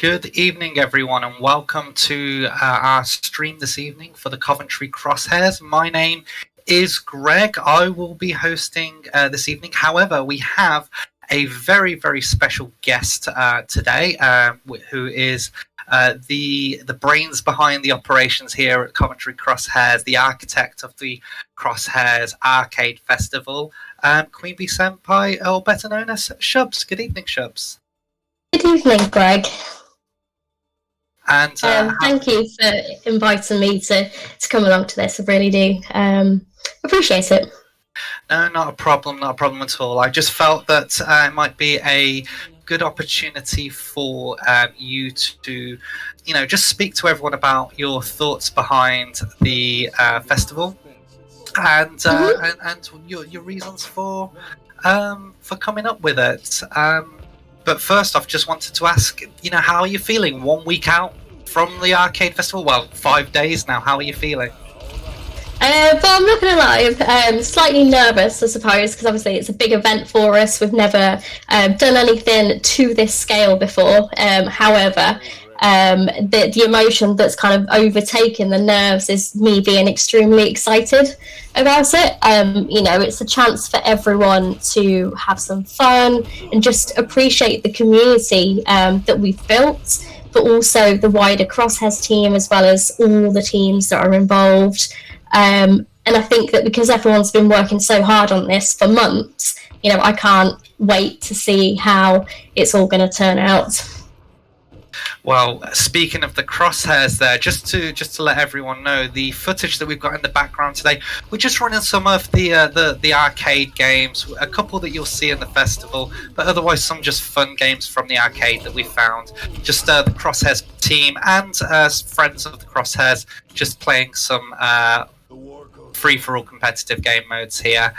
Good evening, everyone, and welcome to our stream this evening for the Coventry Crosshairs. My name is Greg. I will be hosting this evening. However, we have a very, very special guest today, who is the brains behind the operations here at Coventry Crosshairs, the architect of the Crosshairs Arcade Festival, queenbeesenpai, or better known as Shoubs. Good evening, Shoubs. Good evening, Greg. And thank you for inviting me to come along to this. I really do appreciate it. No, not a problem at all. I just felt that it might be a good opportunity for you to, just speak to everyone about your thoughts behind the festival and your reasons for coming up with it. But first off, just wanted to ask, how are you feeling 1 week out from the arcade festival? Well, 5 days now. How are you feeling? But I'm not going to lie, I'm slightly nervous, I suppose, because obviously it's a big event for us. We've never done anything to this scale before. However, the emotion that's kind of overtaken the nerves is me being extremely excited about it. It's a chance for everyone to have some fun and just appreciate the community that we've built, but also the wider Crosshairs team, as well as all the teams that are involved. And I think that because everyone's been working so hard on this for months, I can't wait to see how it's all going to turn out. Well, speaking of the Crosshairs there, just to let everyone know, the footage that we've got in the background today, we're just running some of the arcade games, a couple that you'll see in the festival, but otherwise some just fun games from the arcade that we found. Just the Crosshairs team and friends of the Crosshairs just playing some free-for-all competitive game modes here.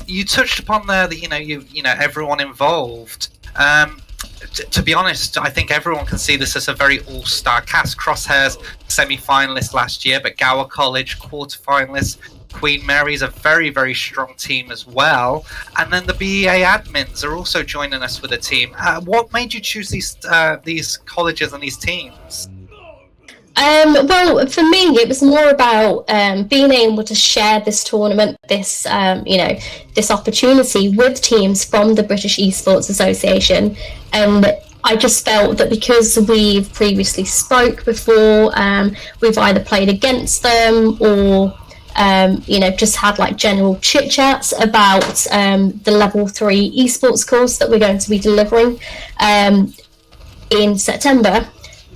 You touched upon there that everyone involved. To be honest, I think everyone can see this as a very all-star cast. Crosshairs semi-finalist last year, but Gower College quarter-finalist. Queen Mary's a very, very strong team as well. And then the BEA admins are also joining us with a team. What made you choose these colleges and these teams? Well, for me, it was more about being able to share this tournament, this opportunity with teams from the British Esports Association. And I just felt that because we've previously spoke before, we've either played against them or just had like general chit chats about the level 3 esports course that we're going to be delivering in September.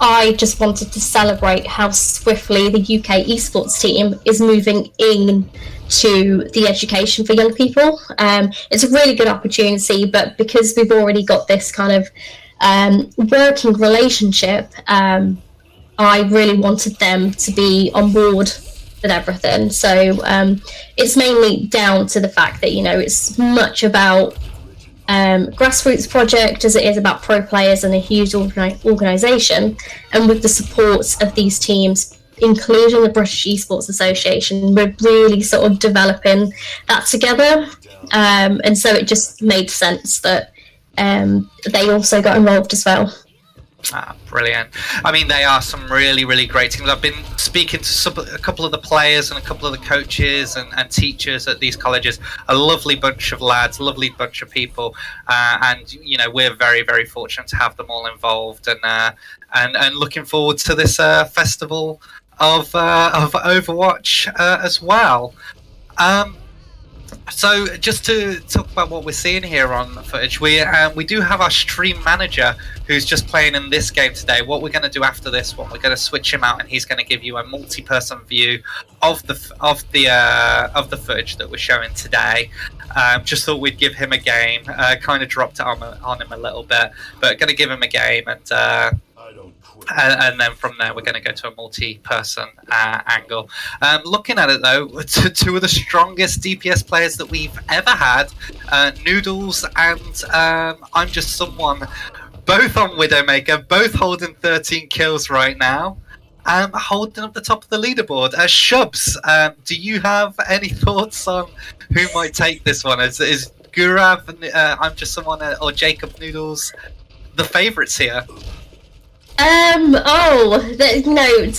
I just wanted to celebrate how swiftly the UK esports team is moving in to the education for young people. It's a really good opportunity, but because we've already got this kind of working relationship, I really wanted them to be on board with everything. So it's mainly down to the fact that, it's much about grassroots project as it is about pro players and a huge organisation, and with the support of these teams, including the British Esports Association, we're really sort of developing that together, and so it just made sense that they also got involved as well. Brilliant. I mean, they are some really, really great teams. I've been speaking to a couple of the players and a couple of the coaches and teachers at these colleges. A lovely bunch of lads, lovely bunch of people, and we're very, very fortunate to have them all involved, and looking forward to this festival of Overwatch as well. So just to talk about what we're seeing here on the footage, we do have our stream manager who's just playing in this game today. What we're going to do after this one, we're going to switch him out, and he's going to give you a multi-person view of the footage that we're showing today. Just thought we'd give him a game. Kind of dropped it on him a little bit, but going to give him a game, and then from there we're going to go to a multi-person angle. Looking at it though, two of the strongest DPS players that we've ever had, Noodles and I'm Just Someone, both on Widowmaker, both holding 13 kills right now, holding up the top of the leaderboard. Shoubs, do you have any thoughts on who might take this one? Is Gurav, I'm Just Someone, or Jacob Noodles the favourites here? To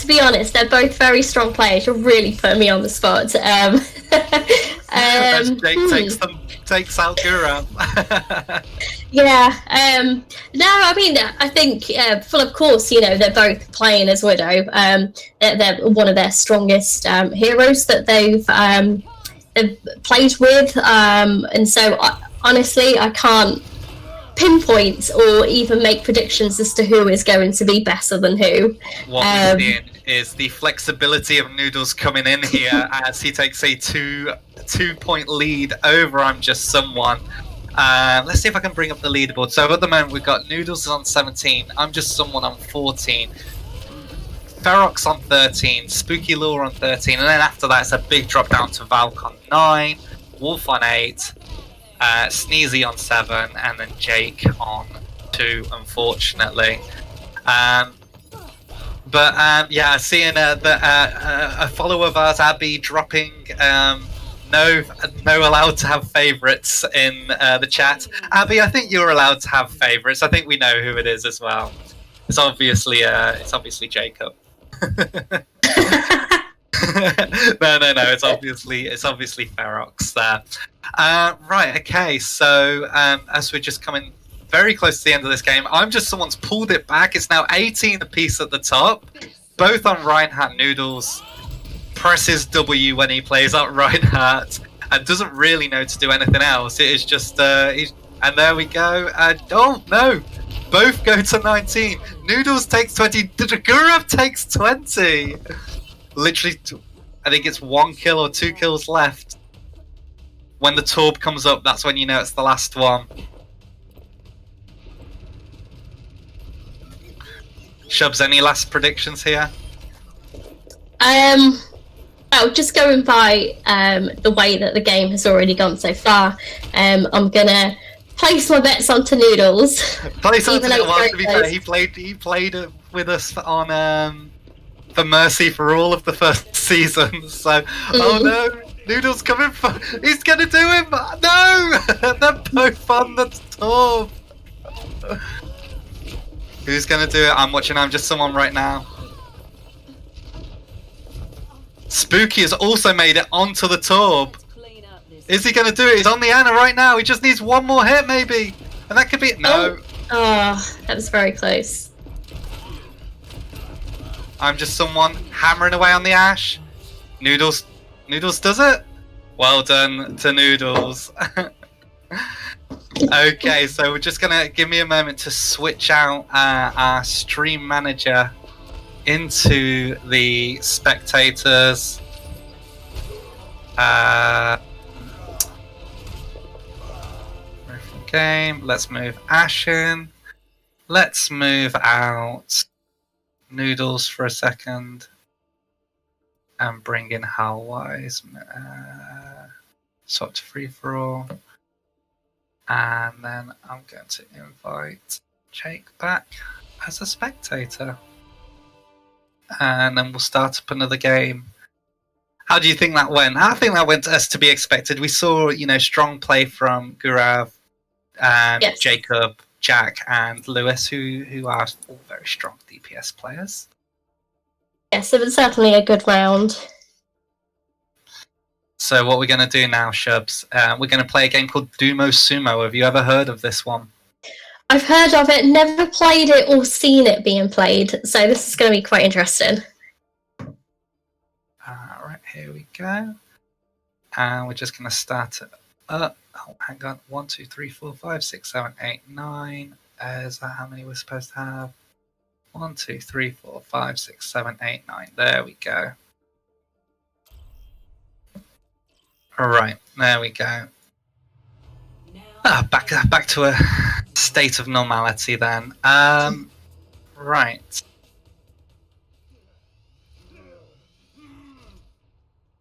be honest, they're both very strong players. You're really putting me on the spot. Jake takes out Gurav. Yeah. No, I mean, I think, well, of course, they're both playing as Widow. They're one of their strongest heroes that they've played with, and so honestly, I can't pinpoint or even make predictions as to who is going to be better than who. What we're seeing is the flexibility of Noodles coming in here as he takes a two-point lead over I'm Just Someone. Let's see if I can bring up the leaderboard. So at the moment we've got Noodles on 17, I'm Just Someone on 14, Ferox on 13, Spooky Lure on 13, and then after that it's a big drop down to Valk on 9, Wolf on 8, Sneezy on 7, and then Jake on 2, unfortunately. Yeah, seeing a follower of ours, Abby, dropping no allowed to have favourites in the chat. Abby, I think you're allowed to have favourites. I think we know who it is as well. It's obviously Jacob. No. It's obviously Ferox there. Right. Okay. So as we're just coming very close to the end of this game, I'm Just Someone's pulled it back. It's now 18 apiece at the top, both on Reinhardt. Noodles presses W when he plays out Reinhardt and doesn't really know to do anything else. It is just and there we go. Oh no! Both go to 19. Noodles takes 20. Gurav takes 20. Literally, I think it's 1 kill or 2 kills left. When the Torb comes up, that's when you know it's the last one. Shoubs, any last predictions here? Just going by the way that the game has already gone so far, I'm gonna place my bets onto Noodles. Place onto Noodles. Well, to be fair, he played with us on for Mercy for all of the first season. So, oh no, Noodles coming for. He's gonna do him. No, they're both on the top. Who's gonna do it? I'm watching. I'm Just Someone right now. Spooky has also made it onto the Torb. Is he gonna do it? He's on the Ana right now. He just needs one more hit, maybe, and that could be it. No. Oh, that was very close. I'm Just Someone hammering away on the Ashe. Noodles does it. Well done to Noodles. Okay, so we're just gonna give me a moment to switch out our stream manager into the spectators. Game. Let's move Ashe in. Let's move out Noodles for a second and bring in Hellwise. Swap to free for all. And then I'm going to invite Jake back as a spectator. And then we'll start up another game. How do you think that went? I think that went as to be expected. We saw, strong play from Gurav, yes. Jacob, Jack, and Lewis, who are all very strong DPS players. Yes, it was certainly a good round. So what we're going to do now, Shoubs, we're going to play a game called Dumo Sumo. Have you ever heard of this one? I've heard of it, never played it or seen it being played, so this is going to be quite interesting. Right, here we go. And we're just going to start it up. Oh, hang on. 1, 2, 3, 4, 5, 6, 7, 8, 9. Is that how many we're supposed to have? 1, 2, 3, 4, 5, 6, 7, 8, 9. There we go. Alright, there we go. Back to a state of normality then. Right.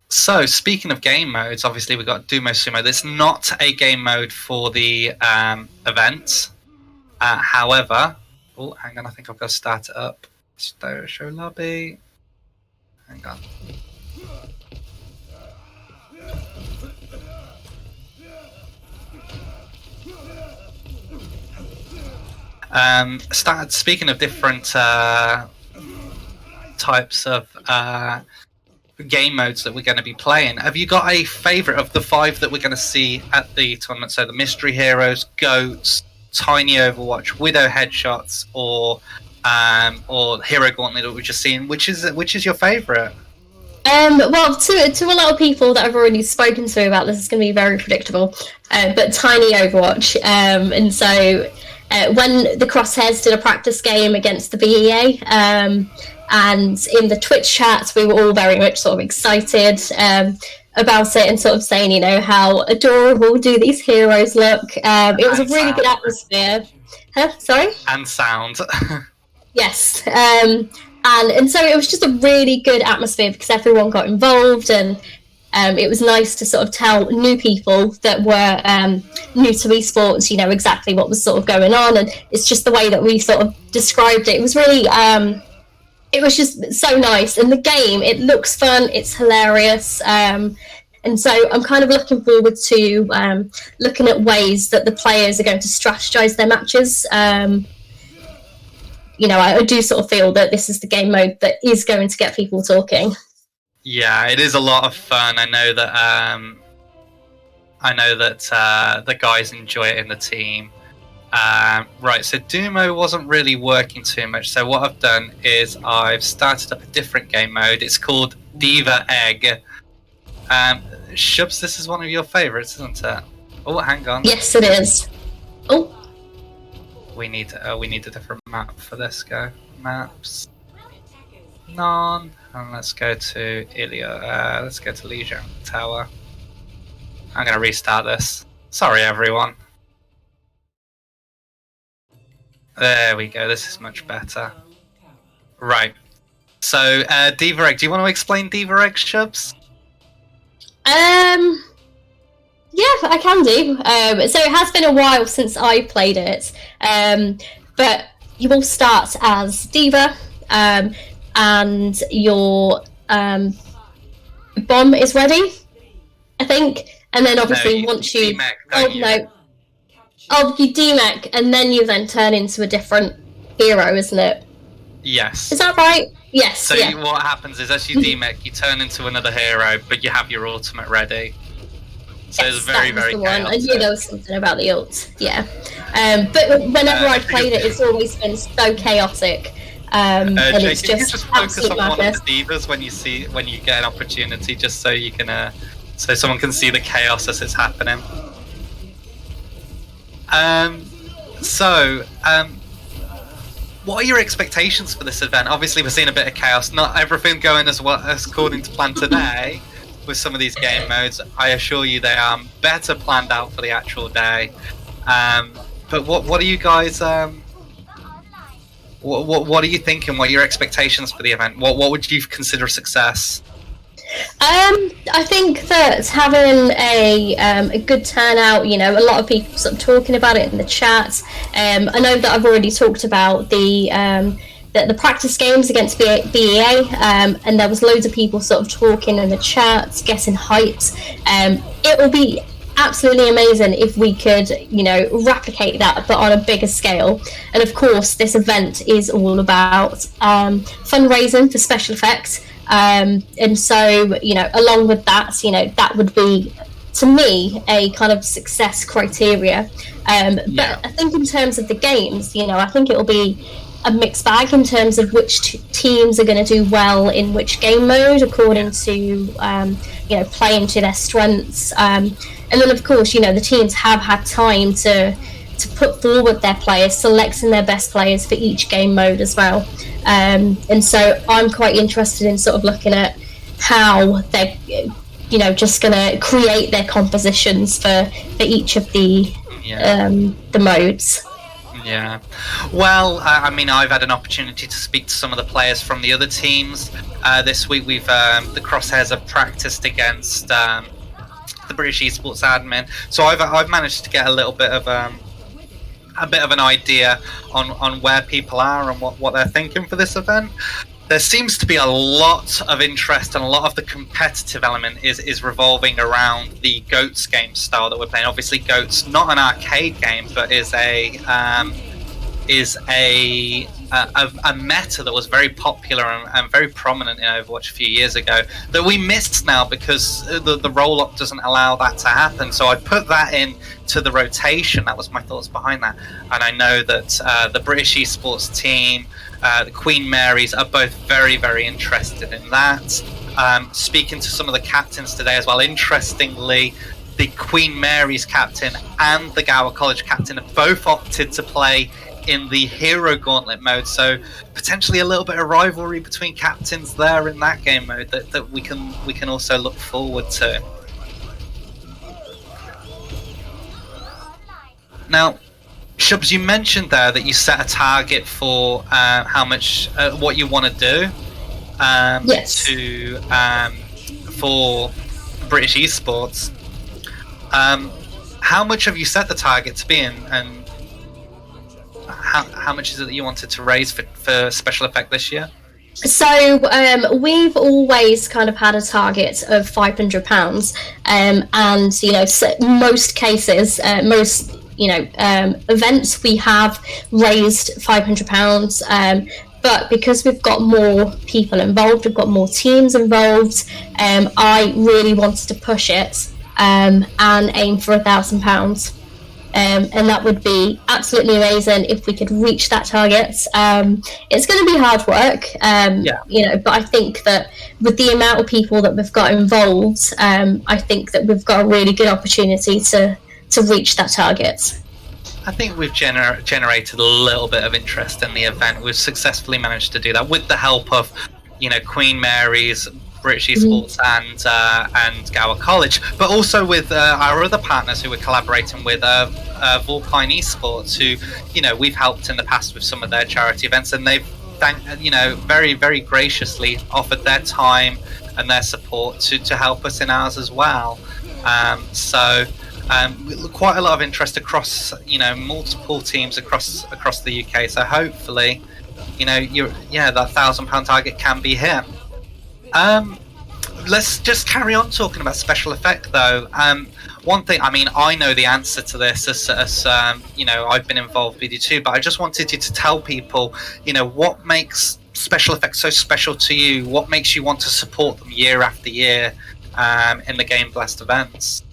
So, speaking of game modes, obviously we've got Dumo Sumo. There's not a game mode for the event. However, oh, hang on, I think I've got to start it up. Show lobby. Hang on. Speaking of different types of game modes that we're going to be playing, have you got a favourite of the 5 that we're going to see at the tournament? So the mystery heroes, goats, Tiny Overwatch, Widow Headshots, or Hero Gauntlet that we've just seen. Which is your favourite? Well, to a lot of people that I've already spoken to about this, it's going to be very predictable. But Tiny Overwatch, and so when the Crosshairs did a practice game against the BEA, and in the Twitch chats, we were all very much sort of excited about it and sort of saying, how adorable do these heroes look. It was a really good atmosphere. Huh? Sorry? And sound. Yes. And so it was just a really good atmosphere because everyone got involved, and it was nice to sort of tell new people that were new to esports, exactly what was sort of going on. And it's just the way that we sort of described it. It was really, it was just so nice. And the game, it looks fun, it's hilarious. And so I'm kind of looking forward to looking at ways that the players are going to strategize their matches. I do sort of feel that this is the game mode that is going to get people talking. Yeah, it is a lot of fun. I know that the guys enjoy it in the team. Right, so Dumo wasn't really working too much. So what I've done is I've started up a different game mode. It's called Diva Egg. Shoubs, this is one of your favourites, isn't it? Oh, hang on. Yes, it is. Oh. We need a different map for this. Go maps, none, and let's go to Ilya. Let's go to Legion Tower. I'm gonna restart this. Sorry, everyone. There we go. This is much better. Right. So, Diva Egg. Do you want to explain Diva Egg, Shoubs? Yeah, I can do. So it has been a while since I played it, but you will start as Diva, and your bomb is ready, I think, and then obviously once you you demech, and then you then turn into a different hero, isn't it? Yes. Is that right? Yes. So what happens is, as you demech, you turn into another hero, but you have your ultimate ready. So yes, it's very, very chaotic. I knew there was something about the ult, yeah. But whenever I've played it, it's always been so chaotic. And Jake, it's can you just focus on madness. one of the divas when you get an opportunity, just so you can so someone can see the chaos as it's happening. What are your expectations for this event? Obviously, we're seeing a bit of chaos. Not everything going as according to plan today. With some of these game modes, I assure you they are better planned out for the actual day. But what are you guys? What are you thinking? What are your expectations for the event? What would you consider a success? I think that having a good turnout, a lot of people sort of talking about it in the chat. I know that I've already talked about the practice games against BEA, and there was loads of people sort of talking in the chat, getting hyped. It will be absolutely amazing if we could, replicate that, but on a bigger scale. And of course, this event is all about fundraising for special effects. And so, along with that, that would be, to me, a kind of success criteria. But I think in terms of the games, I think it will be a mixed bag in terms of which teams are going to do well in which game mode according to playing to their strengths, and then of course the teams have had time to put forward their players, selecting their best players for each game mode as well, and so I'm quite interested in sort of looking at how they're just going to create their compositions for each of the modes. Yeah, well, I've had an opportunity to speak to some of the players from the other teams. This week, we've the Crosshairs have practiced against the British Esports admin, so I've managed to get a little bit of an idea on where people are and what they're thinking for this event. There seems to be a lot of interest, and a lot of the competitive element is revolving around the Goats game style that we're playing. Obviously, Goats not an arcade game, but is a a meta that was very popular and very prominent in Overwatch a few years ago that we missed now because the roll-up doesn't allow that to happen. So I put that in to the rotation. That was my thoughts behind that. And I know that the British esports team, the Queen Marys, are both very, very interested in that. Speaking to some of the captains today as well, interestingly, the Queen Mary's captain and the Gower College captain have both opted to play in the Hero Gauntlet mode, so potentially a little bit of rivalry between captains there in that game mode that we can also look forward to. Now, Shoubs, you mentioned there that you set a target for how much, what you want to do Yes. For British esports. How much have you set the target to be in, and how much is it that you wanted to raise for special effect this year? So we've always kind of had a target of £500, and most cases, most events we have raised £500. But because we've got more people involved, we've got more teams involved, I really wanted to push it and aim for £1,000. And that would be absolutely amazing if we could reach that target. It's going to be hard work, but I think that with the amount of people that we've got involved, I think that we've got a really good opportunity to reach that target. I think we've generated a little bit of interest in the event. We've successfully managed to do that with the help of, Queen Mary's, British esports, and Gower College, but also with our other partners who we're collaborating with, Vulpine Esports, who we've helped in the past with some of their charity events, and they've very, very graciously offered their time and their support to help us in ours as well. Quite a lot of interest across multiple teams across the UK. So hopefully, that £1,000 target can be hit. Let's just carry on talking about special effect, though. One thing, I know the answer to this, as I've been involved with you too, but I just wanted you to tell people, what makes special effects so special to you? What makes you want to support them year after year in the Game Blast events?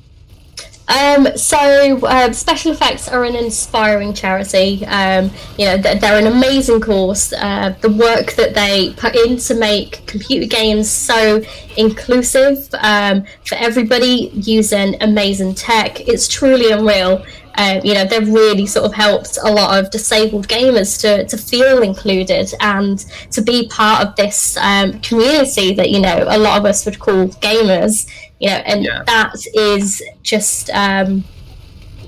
Special Effects are an inspiring charity. They're an amazing cause. The work that they put in to make computer games so inclusive for everybody, using amazing tech, it's truly unreal. They've really sort of helped a lot of disabled gamers to feel included and to be part of this community that a lot of us would call gamers. That is just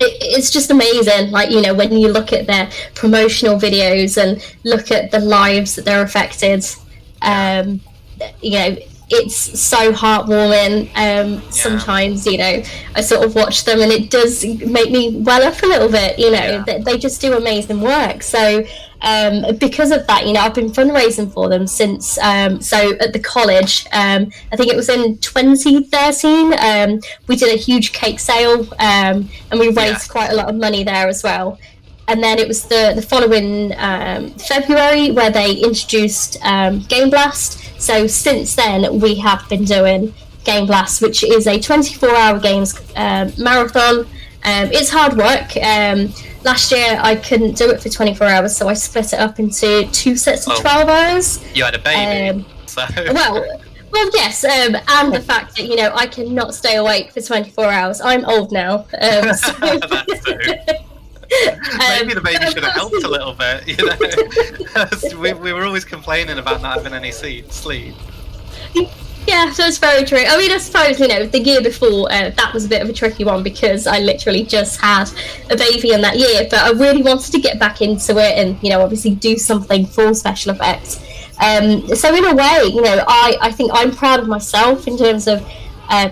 it's just amazing. When you look at their promotional videos and look at the lives that they're affected, it's so heartwarming. Sometimes, I sort of watch them and it does make me well up a little bit. They just do amazing work. So because of that, I've been fundraising for them since. So at the college, I think it was in 2013. We did a huge cake sale, and we raised quite a lot of money there as well. And then it was the following February where they introduced Game Blast. So since then, we have been doing Game Blast, which is a 24-hour games marathon. It's hard work. Last year, I couldn't do it for 24 hours, so I split it up into 2 sets of 12 hours. You had a baby, so... Well, yes, and the fact that, I cannot stay awake for 24 hours. I'm old now. That's true. Maybe the baby should have helped a little bit, we were always complaining about not having any sleep. Yeah, that's very true. I suppose, the year before, that was a bit of a tricky one because I literally just had a baby in that year, but I really wanted to get back into it and, obviously do something for special effects. So in a way, I think I'm proud of myself in terms of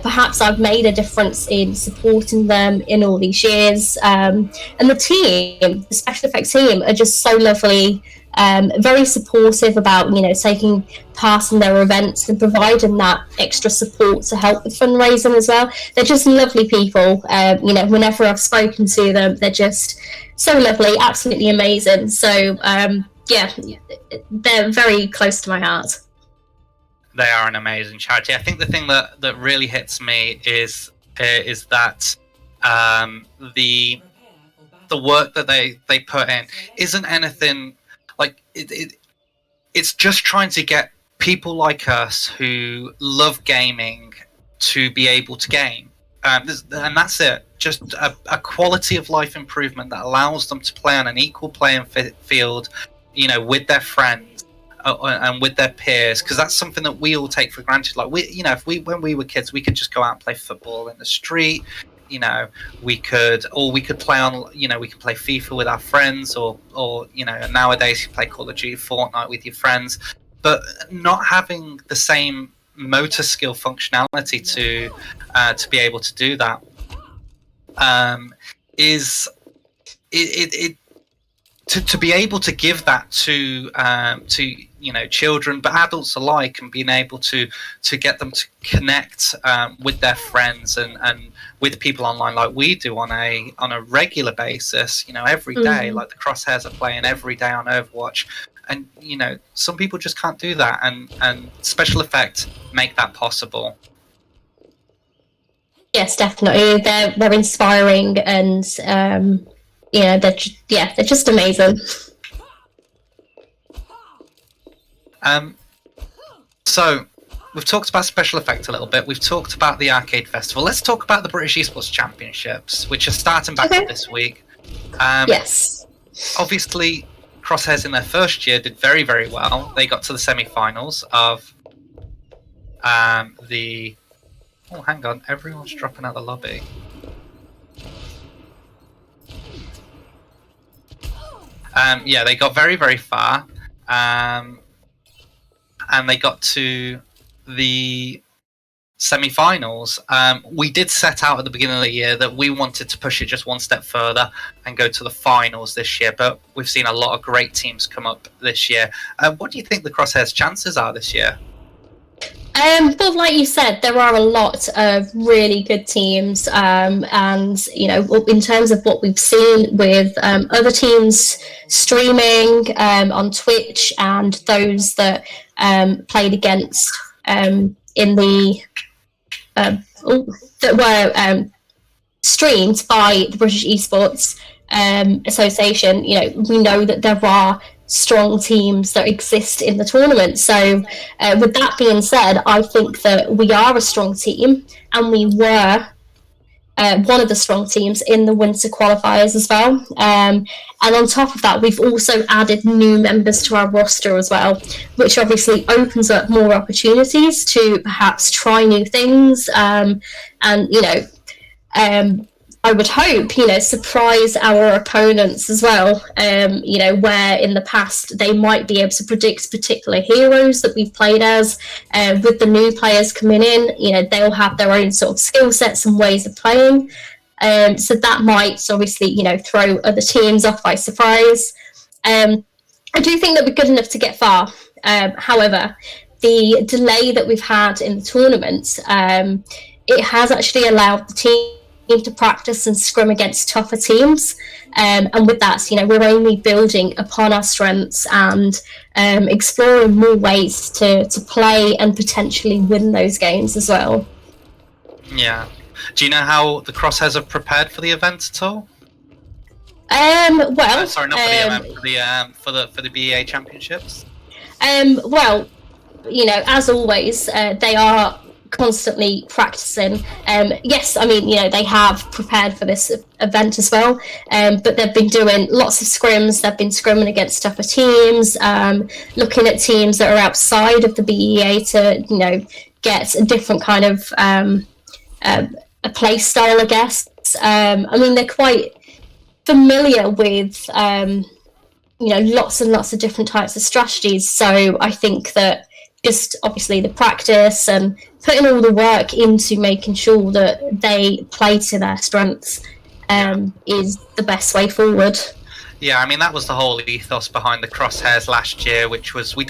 perhaps I've made a difference in supporting them in all these years. And the team, the special effects team, are just so lovely, very supportive about, taking part in their events and providing that extra support to help with fundraising as well. They're just lovely people. Whenever I've spoken to them, they're just so lovely, absolutely amazing. So, yeah, they're very close to my heart. They are an amazing charity. I think the thing that really hits me is that the work that they put in isn't anything like it's just trying to get people like us who love gaming to be able to game, and that's it. Just a quality of life improvement that allows them to play on an equal playing field, with their friends and with their peers, because that's something that we all take for granted. Like when we were kids, we could just go out and play football in the street. We could play on. We could play FIFA with our friends, or nowadays you play Call of Duty, Fortnite with your friends, but not having the same motor skill functionality to be able to do that is it to be able to give that to children, but adults alike, and being able to get them to connect with their friends and with people online like we do on a regular basis, every day. Like the Crosshairs are playing every day on Overwatch, and some people just can't do that, and special effects make that possible. Yes, definitely. They're inspiring, and they're just amazing. So we've talked about special effects a little bit. We've talked about the Arcade Festival. Let's talk about the British Esports Championships, which are starting back up this week. Yes. Obviously, Crosshairs in their first year did very, very well. They got to the semi-finals of the... Oh, hang on. Everyone's dropping out the lobby. They got very, very far. And they got to the semi-finals. We did set out at the beginning of the year that we wanted to push it just one step further and go to the finals this year, but we've seen a lot of great teams come up this year. What do you think the Crosshairs' chances are this year? Well, like you said, there are a lot of really good teams, and in terms of what we've seen with other teams streaming on Twitch, and those that played against in the that were streamed by the British Esports Association, we know that there are strong teams that exist in the tournament. So with that being said, I think that we are a strong team, and we were one of the strong teams in the winter qualifiers as well. And on top of that, we've also added new members to our roster as well, which obviously opens up more opportunities to perhaps try new things, I would hope, surprise our opponents as well, where in the past they might be able to predict particular heroes that we've played as. With the new players coming in, they'll have their own sort of skill sets and ways of playing. So that might obviously, throw other teams off by surprise. I do think that we're good enough to get far. However, the delay that we've had in the tournament, it has actually allowed the team to practice and scrum against tougher teams, and with that, we're only building upon our strengths and exploring more ways to play and potentially win those games as well. Yeah. Do you know how the Crosshairs have prepared for the event at all? Well, sorry, not for the event, for the BEA Championships. Well, as always, they are constantly practicing. Yes, I mean, they have prepared for this event as well, but they've been doing lots of scrims. They've been scrimming against tougher teams, looking at teams that are outside of the BEA to, get a different kind of a play style, I guess. I mean, they're quite familiar with, lots and lots of different types of strategies. So I think that just obviously the practice and putting all the work into making sure that they play to their strengths is the best way forward. Yeah, I mean, that was the whole ethos behind the Crosshairs last year, which was we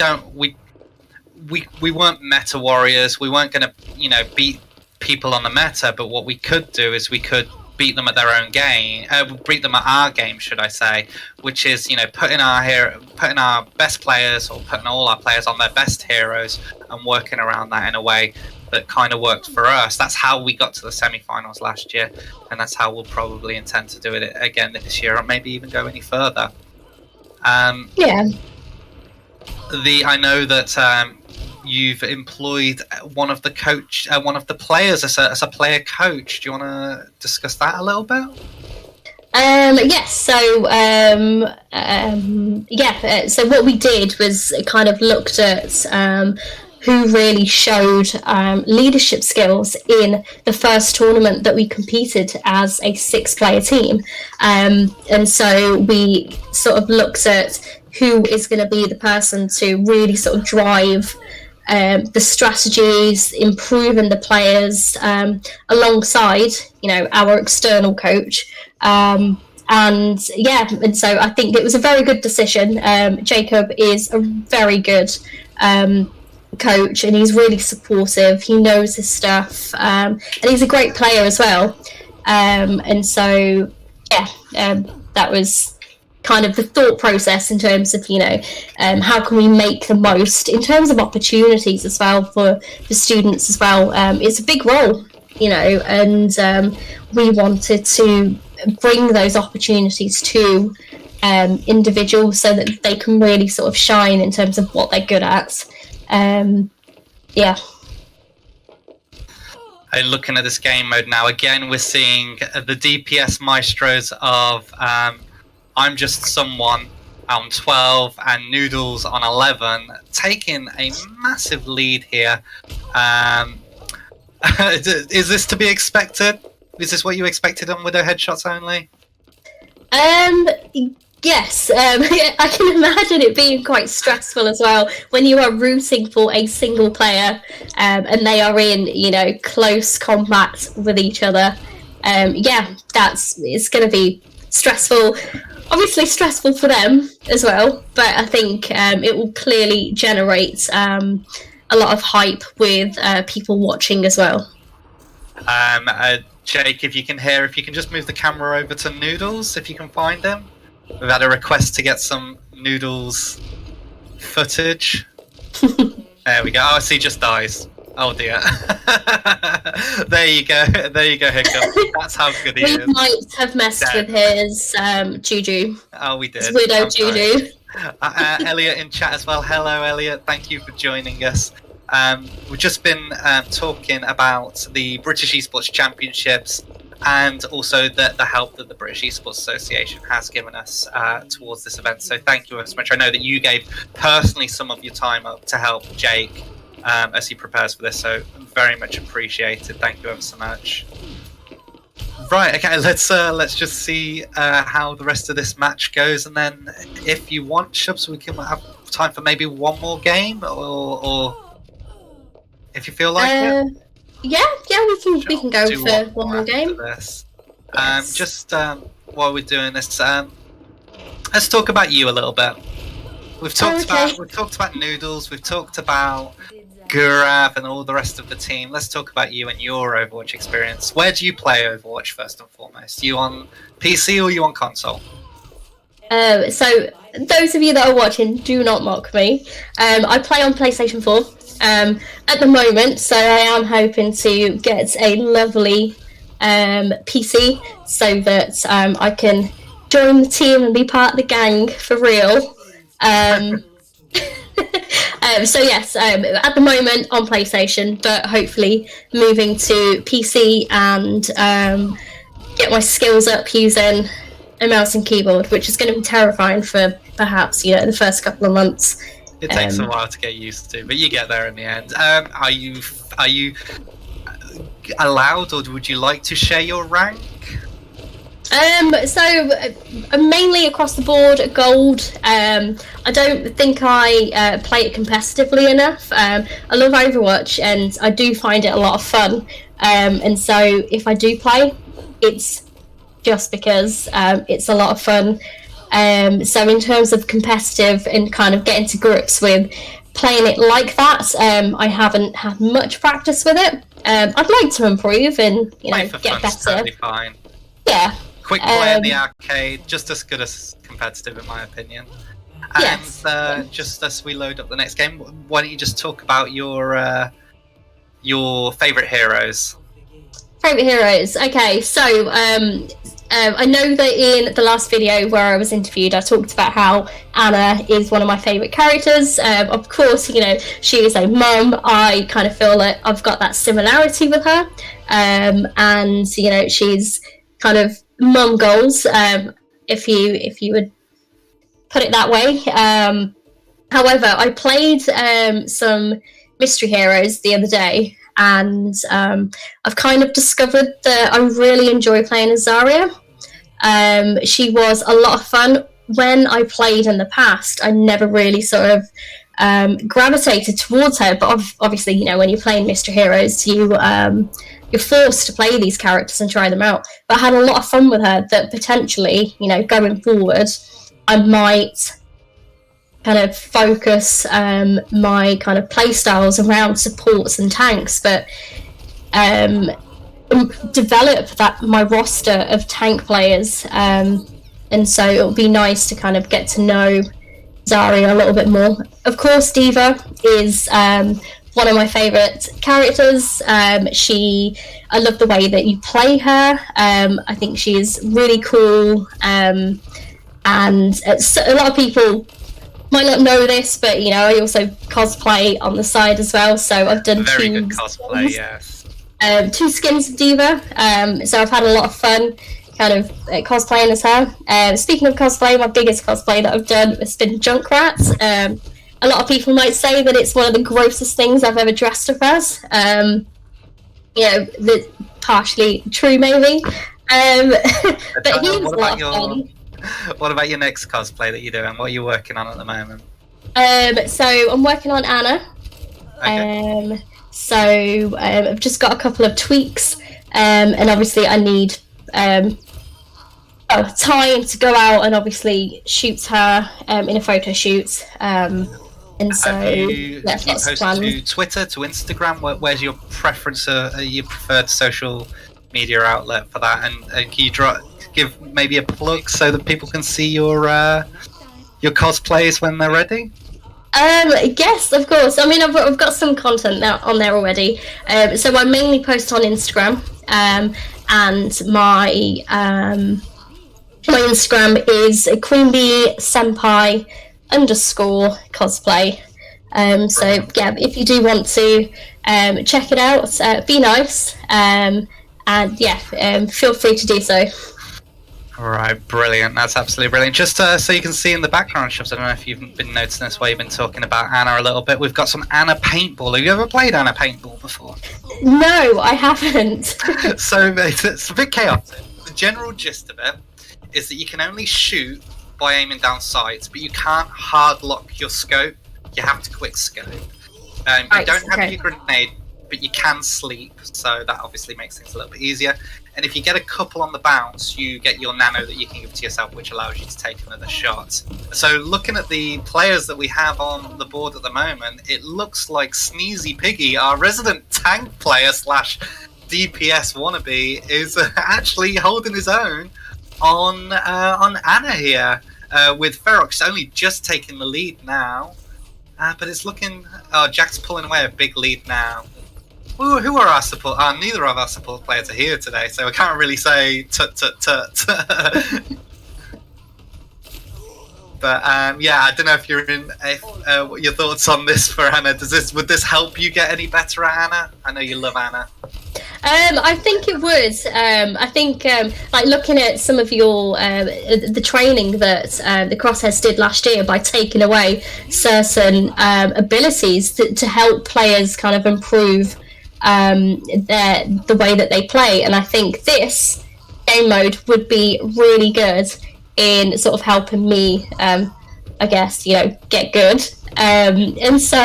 weren't meta warriors. We weren't going to beat people on the meta, but what we could do is we could beat them at their own game, beat them at our game, should I say, which is, you know, putting our best players, or putting all our players on their best heroes and working around that in a way that kind of worked for us. That's how we got to the semi-finals last year, and that's how we'll probably intend to do it again this year, or maybe even go any further. Yeah. I know that you've employed one of the players as a player coach. Do you want to discuss that a little bit? Yes. So so what we did was kind of looked at who really showed leadership skills in the first tournament that we competed as a 6-player team, and so we sort of looked at who is going to be the person to really sort of drive the strategies, improving the players, alongside, you know, our external coach. And so I think it was a very good decision. Jacob is a very good coach, and he's really supportive. He knows his stuff, and he's a great player as well. And so, that was kind of the thought process in terms of, you know, how can we make the most in terms of opportunities as well for the students as well. It's a big role, you know, and we wanted to bring those opportunities to individuals so that they can really sort of shine in terms of what they're good at. Yeah. And looking at this game mode now, again, we're seeing the DPS maestros of I'm Just Someone on 12 and Noodles on 11, taking a massive lead here. Is this to be expected? Is this what you expected on Widow headshots only? Yes, I can imagine it being quite stressful as well when you are rooting for a single player, and they are in, you know, close combat with each other. It's going to be stressful. Obviously stressful for them as well, but I think it will clearly generate a lot of hype with people watching as well. Jake, if you can just move the camera over to Noodles, if you can find him. We've had a request to get some Noodles footage. There we go. Oh, he just dies. Oh dear. There you go, Hiccup. That's how good he is. We might have messed with his juju. Oh, we did. His widow juju. Elliot in chat as well. Hello, Elliot. Thank you for joining us. We've just been talking about the British Esports Championships, and also the help that the British Esports Association has given us towards this event. So thank you so much. I know that you gave personally some of your time up to help Jake as he prepares for this, so very much appreciated. Thank you ever so much. Right, okay, let's just see how the rest of this match goes, and then if you want, Shoubs, we can have time for maybe one more game, or if you feel like it. Yeah, we can go for one more game. This. Yes. Just while we're doing this, let's talk about you a little bit. We've talked about Noodles, we've talked about Gurav and all the rest of the team. Let's talk about you and your Overwatch experience. Where do you play Overwatch first and foremost? You on PC or you on console? So those of you that are watching, do not mock me. I play on PlayStation 4 at the moment, so I am hoping to get a lovely PC so that I can join the team and be part of the gang for real. So yes, at the moment on PlayStation, but hopefully moving to PC and get my skills up using a mouse and keyboard, which is going to be terrifying for perhaps, you know, the first couple of months. It takes a while to get used to, but you get there in the end. Are you allowed, or would you like to share your rank? So mainly across the board gold. I don't think I play it competitively enough. I love Overwatch and I do find it a lot of fun. And so if I do play, it's just because it's a lot of fun. So in terms of competitive and kind of getting to grips with playing it like that, I haven't had much practice with it. I'd like to improve and, you know, get better. Totally fine. Yeah. Quick play in the arcade, just as good as competitive in my opinion. And Yes. just as we load up the next game, why don't you just talk about your favourite heroes? Favourite heroes. Okay, so I know that in the last video where I was interviewed, I talked about how Anna is one of my favourite characters. Of course, you know, she is a mum. I kind of feel like I've got that similarity with her. And, you know, she's kind of mum goals, if you would put it that way. However, I played some mystery heroes the other day, and I've kind of discovered that I really enjoy playing as Zarya. She was a lot of fun. When I played in the past, I never really sort of gravitated towards her, but obviously, you know, when you're playing mystery heroes, you're forced to play these characters and try them out. But I had a lot of fun with her that potentially, you know, going forward, I might kind of focus my kind of play styles around supports and tanks, but develop my roster of tank players, and so it'll be nice to kind of get to know Zarya a little bit more. Of course, D.Va is one of my favourite characters. I love the way that you play her. I think she is really cool, and a lot of people might not know this, but you know, I also cosplay on the side as well. So I've done very good cosplay, yes. 2 skins of D.Va. So I've had a lot of fun kind of cosplaying as her. Speaking of cosplay, my biggest cosplay that I've done has been Junkrat. A lot of people might say that it's one of the grossest things I've ever dressed up as. You know, that's partially true, maybe. But he's a lot of fun. What about your next cosplay that you're doing? What are you working on at the moment? So I'm working on Anna. Okay. So I've just got a couple of tweaks, and obviously I need time to go out and obviously shoot her in a photo shoot. And so have you posted to Twitter, to Instagram? Where's your preference, your preferred social media outlet for that? And can you give maybe a plug so that people can see your cosplays when they're ready? Yes, of course. I mean, I've got some content now on there already. So I mainly post on Instagram, and my Instagram is queenbeesenpai _cosplay. So yeah, if you do want to check it out, be nice, and yeah, feel free to do so. Alright, brilliant. That's absolutely brilliant. Just so you can see in the background, Shoubs, I don't know if you've been noticing this while you've been talking about Anna a little bit. We've got some Anna Paintball. Have you ever played Anna Paintball before? No, I haven't. So it's a bit chaotic. The general gist of it is that you can only shoot by aiming down sights, but you can't hard lock your scope. You have to quick scope. You don't have your grenade, but you can sleep, so that obviously makes things a little bit easier. And if you get a couple on the bounce, you get your nano that you can give to yourself, which allows you to take another shot. So looking at the players that we have on the board at the moment, it looks like Sneezy Piggy, our resident tank player / DPS wannabe, is actually holding his own on Anna here, with Ferox only just taking the lead now. But it's looking... Oh, Jack's pulling away a big lead now. Who are our support? Neither of our support players are here today, so I can't really say tut. But yeah, I don't know if you're in. What your thoughts on this for Anna? Would this help you get any better at Anna? I know you love Anna. I think it would. I think like looking at some of your the training that the Crosshairs did last year by taking away certain abilities to help players kind of improve the way that they play, and I think this game mode would be really good in sort of helping me, I guess, you know, get good. And so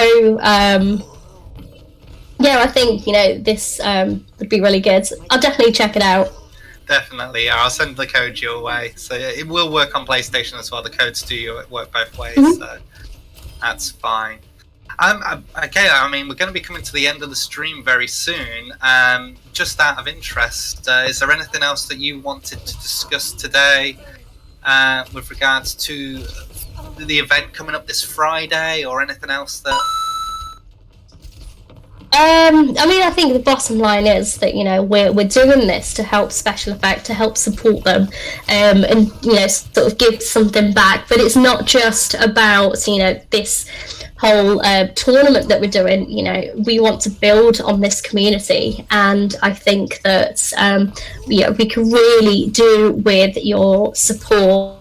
yeah, I think, you know, this would be really good. I'll definitely check it out. Definitely, yeah. I'll send the code your way. So it will work on PlayStation as well. The codes do work both ways, so that's fine. Okay, I mean, we're going to be coming to the end of the stream very soon. Just out of interest, is there anything else that you wanted to discuss today with regards to the event coming up this Friday, or anything else that... I mean, I think the bottom line is that, you know, we're doing this to help Special Effect, to help support them, and, you know, sort of give something back. But it's not just about, you know, this whole tournament that we're doing. You know, we want to build on this community, and I think that you know, we can really do with your support.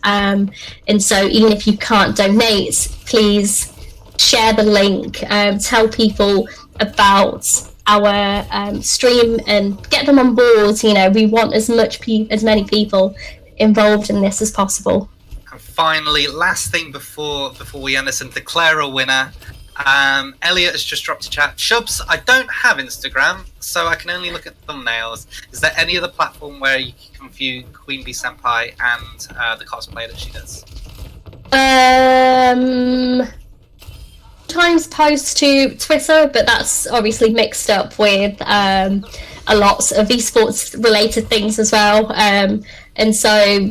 And so, even if you can't donate, please share the link, tell people about our stream, and get them on board. You know, we want as many people involved in this as possible. And finally, last thing before we end this and declare a winner, Elliot has just dropped a chat. Shoubs, I don't have Instagram, so I can only look at thumbnails. Is there any other platform where you can view queenbeesenpai and the cosplay that she does? Times post to Twitter, but that's obviously mixed up with a lot of esports related things as well. And so,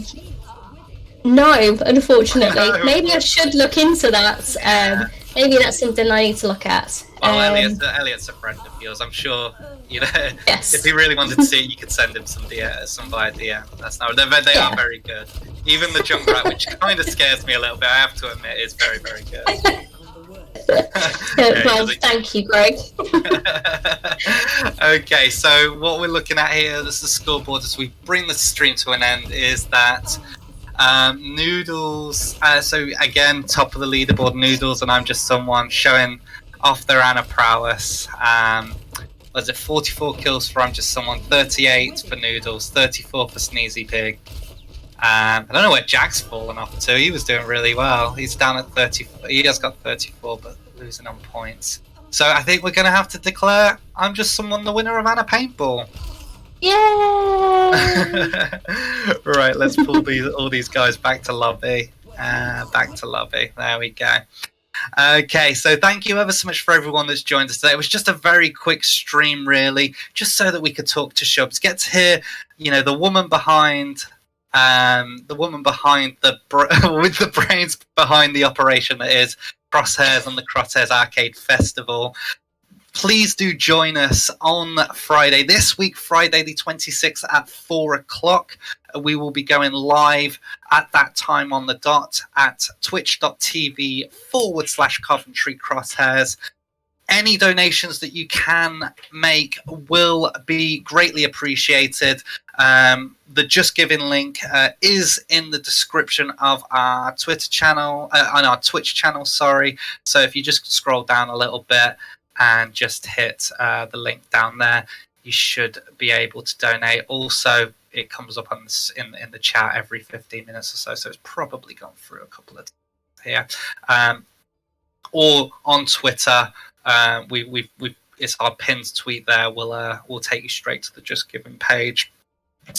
no, unfortunately. Maybe I should look into that. Maybe that's something I need to look at. Well, Elliot's a friend of yours. I'm sure, you know, yes. If he really wanted to see it, you could send him some via DM. That's not. They are very good. Even the Junkrat, which kind of scares me a little bit, I have to admit, is very, very good. Well, thank you, Greg. Okay, so what we're looking at here, this is the scoreboard as we bring the stream to an end, is that Noodles, so again, top of the leaderboard, Noodles, and I'm just someone showing off their Anna prowess. Was it 44 kills for I'm just someone, 38 for Noodles, 34 for Sneezy Pig. I don't know where Jack's fallen off to. He was doing really well. He's down at 30. He has got 34, but losing on points. So I think we're going to have to declare I'm just someone the winner of Anna Paintball. Yay! Right, let's pull all these guys back to lobby. Back to lobby. There we go. Okay, so thank you ever so much for everyone that's joined us today. It was just a very quick stream, really, just so that we could talk to Shoubs, get to hear, you know, the woman behind with the brains behind the operation that is Crosshairs and the Crosshairs Arcade Festival. Please do join us on Friday, this week, Friday the 26th at 4 o'clock. We will be going live at that time on the dot at twitch.tv/Coventry Crosshairs. Any donations that you can make will be greatly appreciated. The Just Giving link is in the description of our Twitter channel, on our Twitch channel, sorry. So if you just scroll down a little bit and just hit the link down there, you should be able to donate. Also, it comes up on this, in the chat every 15 minutes or so, so it's probably gone through a couple of times here. Or on Twitter, it's our pinned tweet there. We'll take you straight to the Just Giving page.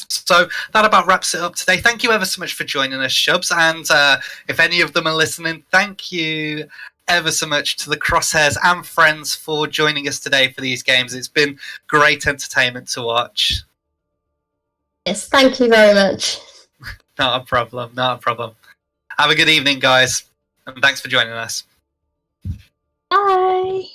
So that about wraps it up today. Thank you ever so much for joining us, Shoubs. And if any of them are listening, thank you ever so much to the Crosshairs and friends for joining us today for these games. It's been great entertainment to watch. Yes, thank you very much. Not a problem. Not a problem. Have a good evening, guys. And thanks for joining us. Bye.